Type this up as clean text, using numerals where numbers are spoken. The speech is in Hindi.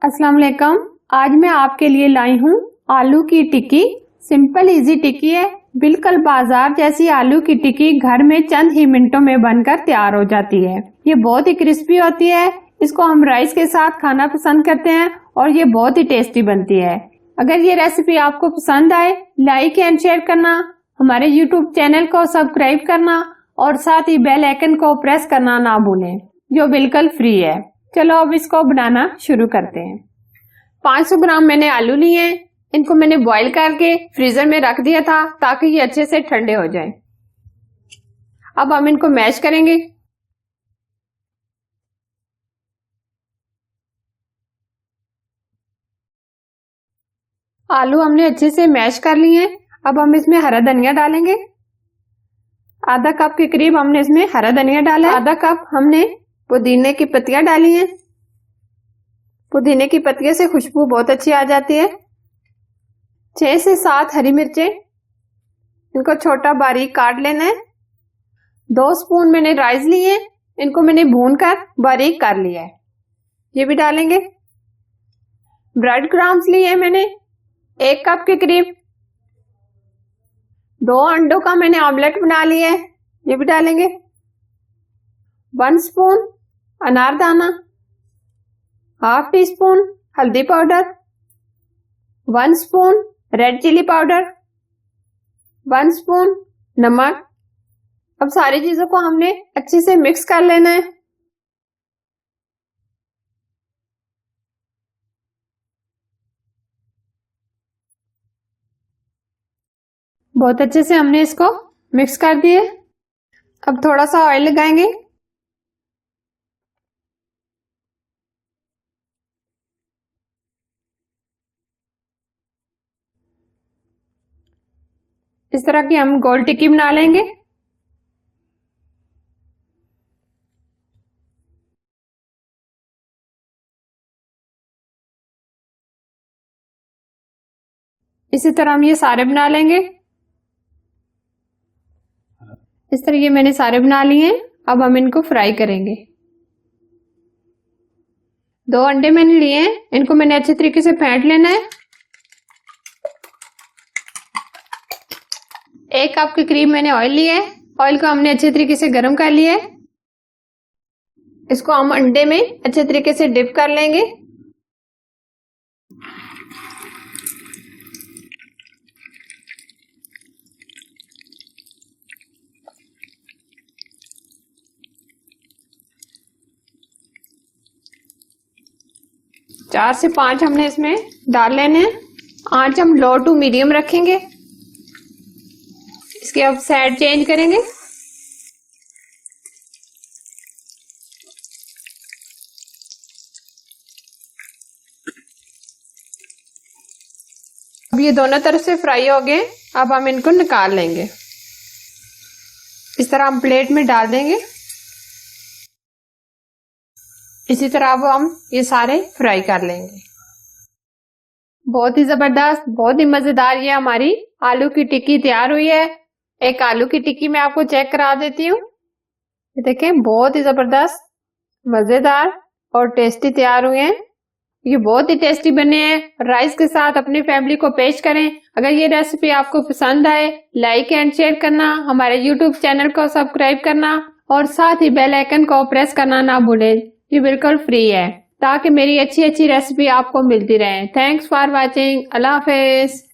अस्सलाम वालेकुम। आज मैं आपके लिए लाई हूँ आलू की टिक्की। सिंपल इजी टिक्की है, बिल्कुल बाजार जैसी आलू की टिक्की घर में चंद ही मिनटों में बनकर तैयार हो जाती है। ये बहुत ही क्रिस्पी होती है, इसको हम राइस के साथ खाना पसंद करते हैं और ये बहुत ही टेस्टी बनती है। अगर ये रेसिपी आपको पसंद आए, लाइक एंड शेयर करना, हमारे यूट्यूब चैनल को सब्सक्राइब करना और साथ ही बेल आइकन को प्रेस करना ना भूलें, जो बिल्कुल फ्री है। चलो अब इसको बनाना शुरू करते हैं। 500 ग्राम मैंने आलू लिए हैं, इनको मैंने बॉईल करके फ्रीजर में रख दिया था ताकि ये अच्छे से ठंडे हो जाएं। अब हम इनको मैश करेंगे। आलू हमने अच्छे से मैश कर लिए हैं। अब हम इसमें हरा धनिया डालेंगे। आधा कप के करीब हमने इसमें हरा धनिया डाला है। आधा कप हमने पुदीने की पत्तियां डाली हैं। पुदीने की पत्तियों से खुशबू बहुत अच्छी आ जाती है। 6 से 7 हरी मिर्चें, इनको छोटा बारीक काट लेना है। 2 स्पून मैंने राइस लिए हैं, इनको मैंने भूनकर बारीक कर लिया है, ये भी डालेंगे। ब्रेड क्रम्स लिए हैं मैंने 1 कप के करीब। 2 अंडों का मैंने ऑमलेट बना लिया है, ये भी डालेंगे। 1 स्पून अनारदाना, हाफ टी स्पून हल्दी powder, 1 spoon red chilli powder, 1 spoon नमक। अब सारी चीजों को हमने अच्छे से मिक्स कर लेना है। बहुत अच्छे से हमने इसको मिक्स कर दिए। अब थोड़ा सा ऑयल लगाएंगे। इस तरह की हम गोल टिक्की बना लेंगे। इसी तरह हम ये सारे बना लेंगे। इस तरह ये मैंने सारे बना लिए हैं। अब हम इनको फ्राई करेंगे। 2 अंडे मैंने लिए हैं, इनको मैंने अच्छे तरीके से फेंट लेना है। 1 कप के करीब मैंने ऑयल लिया है। ऑयल को हमने अच्छे तरीके से गर्म कर लिया है। इसको हम अंडे में अच्छे तरीके से डिप कर लेंगे। चार से 5 हमने इसमें डाल लेने हैं। आंच हम लो टू मीडियम रखेंगे। इसके अब साइड चेंज करेंगे। अब ये दोनों तरफ से फ्राई हो गए। अब हम इनको निकाल लेंगे। इस तरह हम प्लेट में डाल देंगे। इसी तरह अब हम ये सारे फ्राई कर लेंगे। बहुत ही जबरदस्त, बहुत ही मजेदार ये हमारी आलू की टिक्की तैयार हुई है। एक आलू की टिक्की मैं आपको चेक करा देती हूँ। ये देखें, बहुत ही जबरदस्त, मजेदार और टेस्टी तैयार हुए हैं। ये बहुत ही टेस्टी बने हैं। राइस के साथ अपनी फैमिली को पेश करें। अगर ये रेसिपी आपको पसंद आए, लाइक एंड शेयर करना, हमारे यूट्यूब चैनल को सब्सक्राइब करना और साथ ही बेल आइकन को प्रेस करना ना भूलें। ये बिल्कुल फ्री है ताकि मेरी अच्छी अच्छी रेसिपी आपको मिलती रहे। Thanks for watching. Allah Hafiz.